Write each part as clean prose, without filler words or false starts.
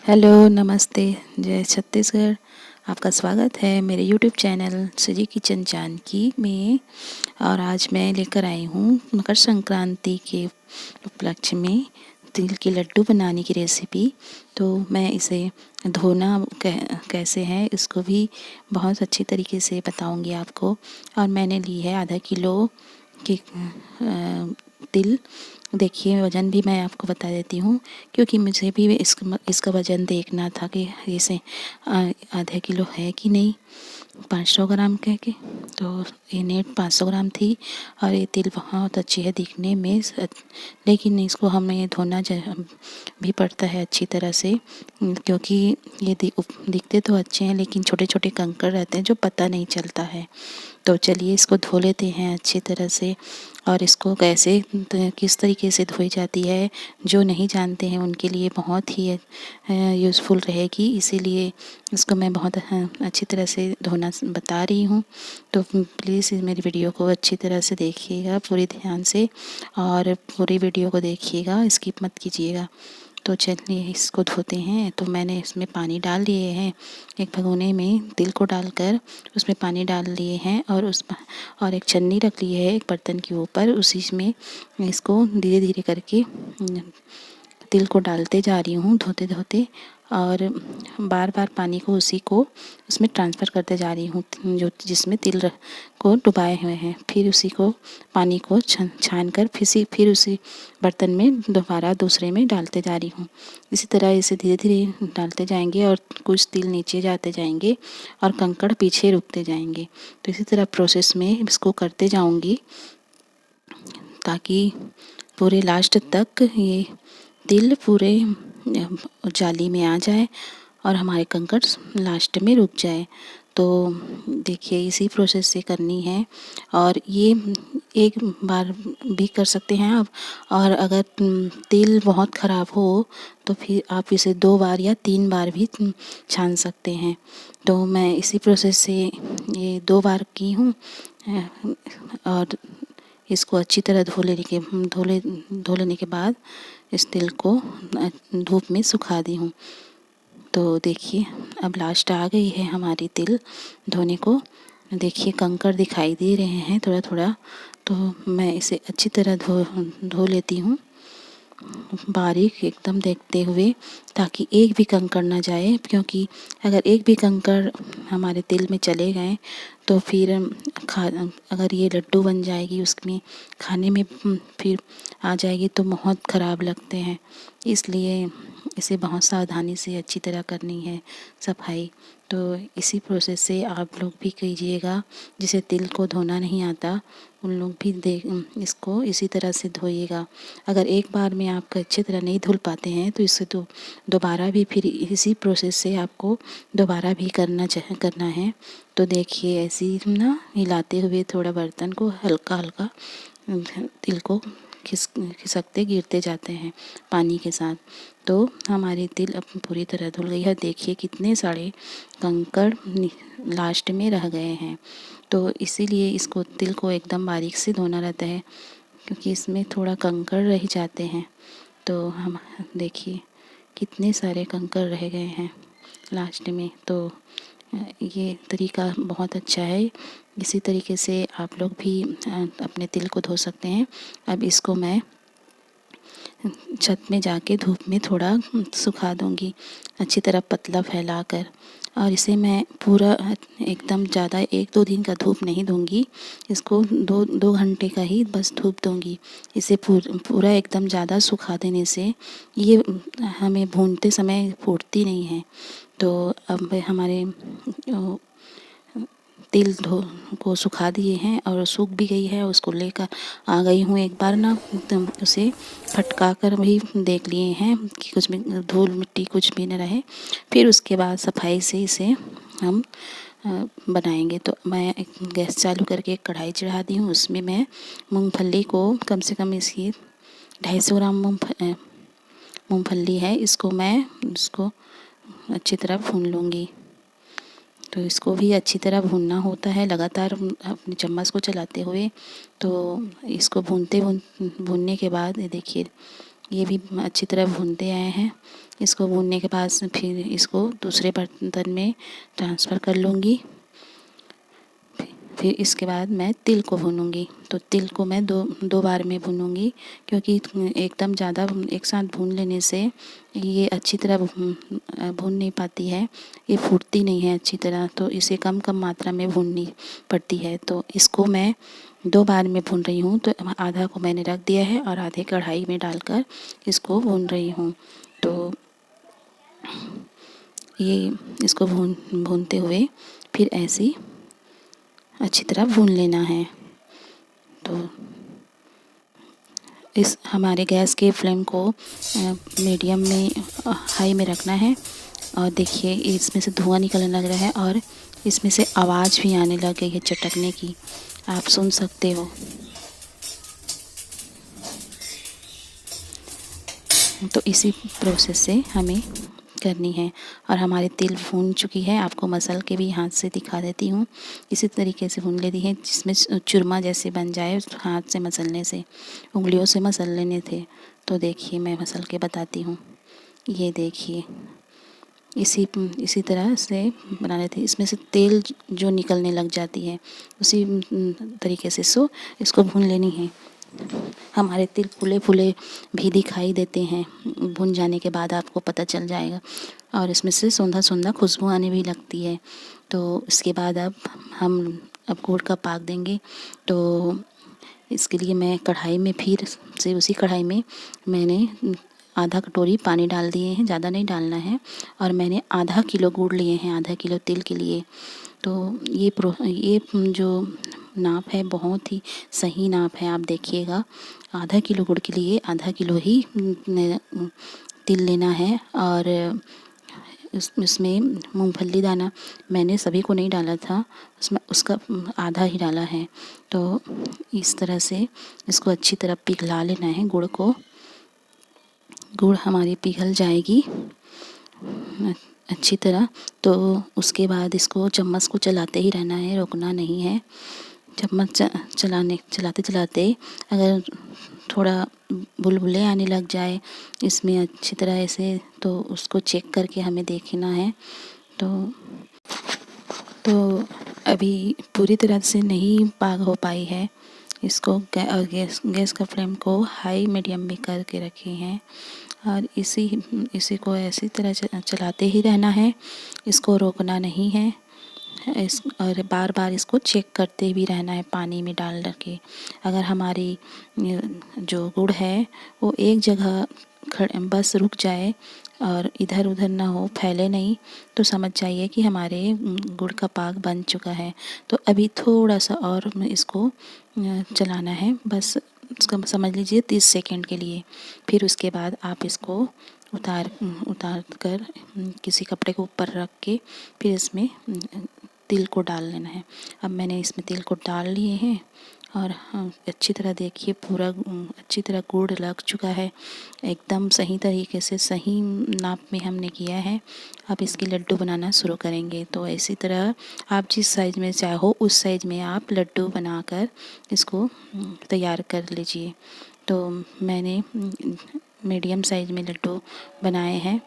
Hello, नमस्ते, जय छत्तीसगढ़। आपका स्वागत है मेरे यूट्यूब चैनल सुजी किचन जानकी में। और आज मैं लेकर आई हूँ मकर संक्रांति के उपलक्ष्य में तिल के लड्डू बनाने की रेसिपी। तो मैं इसे धोना कैसे है इसको भी बहुत अच्छी तरीके से बताऊँगी आपको। और मैंने ली है आधा किलो की तिल। देखिए, वज़न भी मैं आपको बता देती हूँ, क्योंकि मुझे भी इसका वज़न देखना था कि इसे आधा किलो है कि नहीं। 500 ग्राम कह के, तो ये नेट 500 ग्राम थी। और ये तिल बहुत अच्छी है दिखने में, लेकिन इसको हमें धोना भी पड़ता है अच्छी तरह से, क्योंकि ये दिखते तो अच्छे हैं लेकिन छोटे छोटे कंकड़ रहते हैं जो पता नहीं चलता है। तो चलिए इसको धो लेते हैं अच्छी तरह से। और इसको कैसे किस तरीके से धोई जाती है, जो नहीं जानते हैं उनके लिए बहुत ही यूज़फुल रहेगी। इसीलिए इसको मैं बहुत अच्छी तरह से धोना बता रही हूँ। तो प्लीज़ मेरी वीडियो को अच्छी तरह से देखिएगा पूरी ध्यान से, और पूरी वीडियो को देखिएगा, स्किप मत कीजिएगा। तो चलिए इसको धोते हैं। तो मैंने इसमें पानी डाल लिए हैं, एक भगोने में तिल को डालकर उसमें पानी डाल लिए हैं, और एक छन्नी रख ली है एक बर्तन के ऊपर, उसी में इसको धीरे धीरे करके तिल को डालते जा रही हूँ धोते धोते। और बार बार पानी को उसमें ट्रांसफ़र करते जा रही हूँ, जो जिसमें तिल को डुबाए हुए हैं। फिर उसी को पानी को छान कर फिर उसी बर्तन में दोबारा दूसरे में डालते जा रही हूँ। इसी तरह इसे धीरे धीरे डालते जाएंगे और कुछ तिल नीचे जाते जाएंगे और कंकड़ पीछे रुकते जाएंगे। तो इसी तरह प्रोसेस में इसको करते जाऊँगी, ताकि पूरे लास्ट तक ये तिल पूरे जाली में आ जाए और हमारे कंकड़ लास्ट में रुक जाए। तो देखिए इसी प्रोसेस से करनी है, और ये एक बार भी कर सकते हैं आप। और अगर तिल बहुत ख़राब हो तो फिर आप इसे 2 बार या 3 बार भी छान सकते हैं। तो मैं इसी प्रोसेस से ये 2 बार की हूँ। और इसको अच्छी तरह धो लेने के बाद इस तिल को धूप में सुखा दी हूँ। तो देखिए अब लास्ट आ गई है हमारी तिल धोने को। देखिए कंकड़ दिखाई दे रहे हैं थोड़ा थोड़ा, तो मैं इसे अच्छी तरह धो लेती हूँ बारीक एकदम देखते हुए, ताकि एक भी कंकड़ ना जाए। क्योंकि अगर एक भी कंकड़ हमारे तिल में चले गए तो फिर अगर ये लड्डू बन जाएगी, उसमें खाने में फिर आ जाएगी तो बहुत ख़राब लगते हैं। इसलिए इसे बहुत सावधानी से अच्छी तरह करनी है सफाई। तो इसी प्रोसेस से आप लोग भी कीजिएगा। जिसे तिल को धोना नहीं आता उन लोग भी इसको इसी तरह से धोइएगा। अगर एक बार में आप अच्छी तरह नहीं धुल पाते हैं तो इसे तो दोबारा भी फिर इसी प्रोसेस से आपको दोबारा भी करना है। तो देखिए ऐसे ही ना हिलाते हुए थोड़ा बर्तन को हल्का हल्का तिल को खिसकते गिरते जाते हैं पानी के साथ। तो हमारी तिल अब पूरी तरह धुल गई है। देखिए कितने सारे कंकड़ लास्ट में रह गए हैं। तो इसीलिए इसको तिल को एकदम बारीक से धोना रहता है, क्योंकि इसमें थोड़ा कंकड़ रह जाते हैं। तो हम देखिए कितने सारे कंकड़ रह गए हैं लास्ट में। तो ये तरीका बहुत अच्छा है। इसी तरीके से आप लोग भी अपने तिल को धो सकते हैं। अब इसको मैं छत में जाके धूप में थोड़ा सुखा दूँगी अच्छी तरह पतला फैलाकर। और इसे मैं पूरा एकदम ज़्यादा 1-2 दिन का धूप नहीं दूँगी, इसको 2 घंटे का ही बस धूप दूँगी। इसे पूरा एकदम ज़्यादा सुखा देने से ये हमें भूनते समय फूटती नहीं है। तो अब हमारे तिल को सुखा दिए हैं और सूख भी गई है, उसको लेकर आ गई हूँ। एक बार ना तो उसे फटका कर भी देख लिए हैं कि कुछ भी धूल मिट्टी कुछ भी न रहे। फिर उसके बाद सफाई से इसे हम बनाएंगे। तो मैं एक गैस चालू करके एक कढ़ाई चढ़ा दी हूँ। उसमें मैं मूंगफली को कम से कम इसकी 250 ग्राम मूंगफली है, इसको अच्छी तरह भून लूँगी। तो इसको भी अच्छी तरह भूनना होता है लगातार अपने चम्मच को चलाते हुए। तो इसको भूनने के बाद ये देखिए ये भी अच्छी तरह भूनते आए हैं। इसको भूनने के बाद फिर इसको दूसरे बर्तन में ट्रांसफ़र कर लूँगी। फिर इसके बाद मैं तिल को भूनूँगी। तो तिल को मैं दो बार में भूनूँगी, क्योंकि एकदम ज़्यादा एक साथ भून लेने से ये अच्छी तरह भून नहीं पाती है, ये फूटती नहीं है अच्छी तरह, तो इसे कम कम मात्रा में भूननी पड़ती है। तो इसको मैं 2 बार में भून रही हूँ। तो आधा को मैंने रख दिया है और आधे कढ़ाई में डालकर इसको भून रही हूँ। तो ये इसको भूनते हुए फिर ऐसे अच्छी तरह भून लेना है। तो इस हमारे गैस के फ्लेम को मीडियम में हाई में रखना है। और देखिए इसमें से धुआं निकलने लग रहा है और इसमें से आवाज़ भी आने लग गई है चटकने की, आप सुन सकते हो। तो इसी प्रोसेस से हमें करनी है। और हमारी तिल भून चुकी है, आपको मसल के भी हाथ से दिखा देती हूँ। इसी तरीके से भून लेती है जिसमें चूरमा जैसे बन जाए, हाथ से मसलने से, उंगलियों से मसल लेने थे। तो देखिए मैं मसल के बताती हूँ। ये देखिए इसी तरह से बना लेते हैं। इसमें से तेल जो निकलने लग जाती है उसी तरीके से इसको भून लेनी है। हमारे तिल फूले फूले भी दिखाई देते हैं, भुन जाने के बाद आपको पता चल जाएगा। और इसमें से सौंधा सौंधा खुशबू आने भी लगती है। तो इसके बाद हम गुड़ का पाक देंगे। तो इसके लिए मैं कढ़ाई में फिर से उसी कढ़ाई में मैंने आधा कटोरी पानी डाल दिए हैं, ज़्यादा नहीं डालना है। और मैंने आधा किलो गुड़ लिए हैं, आधा किलो तिल के लिए। तो ये जो नाप है बहुत ही सही नाप है, आप देखिएगा। आधा किलो गुड़ के लिए आधा किलो ही तिल लेना है। और इसमें मूंगफली दाना मैंने सभी को नहीं डाला था, उसमें उसका आधा ही डाला है। तो इस तरह से इसको अच्छी तरह पिघला लेना है गुड़ को। गुड़ हमारी पिघल जाएगी अच्छी तरह। तो उसके बाद इसको चम्मच को चलाते ही रहना है, रोकना नहीं है। चम्मच चलाते चलाते अगर थोड़ा बुलबुले आने लग जाए इसमें अच्छी तरह से, तो उसको चेक करके हमें देखना है। तो अभी पूरी तरह से नहीं पाक हो पाई है। इसको गैस का फ्लेम को हाई मीडियम में करके रखे हैं। और इसी को ऐसी तरह चलाते ही रहना है, इसको रोकना नहीं है। और बार बार इसको चेक करते भी रहना है पानी में डाल के। अगर हमारी जो गुड़ है वो एक जगह बस रुक जाए और इधर उधर ना हो, फैले नहीं, तो समझ जाइए कि हमारे गुड़ का पाक बन चुका है। तो अभी थोड़ा सा और इसको चलाना है, बस उसका समझ लीजिए 30 सेकंड के लिए। फिर उसके बाद आप इसको उतार कर किसी कपड़े को ऊपर रख के फिर इसमें तिल को डाल लेना है। अब मैंने इसमें तिल को डाल लिए हैं और अच्छी तरह देखिए पूरा अच्छी तरह गुड़ लग चुका है, एकदम सही तरीके से सही नाप में हमने किया है। अब इसके लड्डू बनाना शुरू करेंगे। तो इसी तरह आप जिस साइज़ में चाहो उस साइज़ में आप लड्डू बनाकर इसको तैयार कर लीजिए। तो मैंने मीडियम साइज़ में लड्डू बनाए हैं।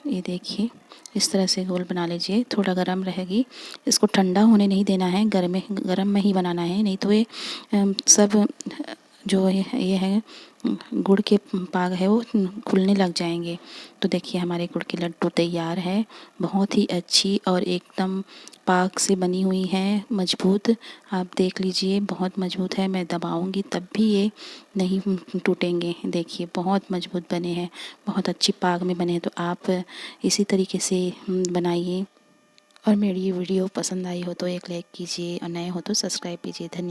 ये देखिए इस तरह से गोल बना लीजिए। थोड़ा गरम रहेगी, इसको ठंडा होने नहीं देना है, गरम में ही बनाना है, नहीं तो ये सब जो ये है गुड़ के पाक है वो खुलने लग जाएंगे। तो देखिए हमारे गुड़ के लड्डू तैयार है, बहुत ही अच्छी और एकदम पाक से बनी हुई है, मजबूत। आप देख लीजिए बहुत मजबूत है, मैं दबाऊंगी तब भी ये नहीं टूटेंगे। देखिए बहुत मजबूत बने हैं, बहुत अच्छी पाक में बने हैं। तो आप इसी तरीके से बनाइए। और मेरी ये वीडियो पसंद आई हो तो एक लाइक कीजिए और नए हो तो सब्सक्राइब कीजिए। धन्यवाद।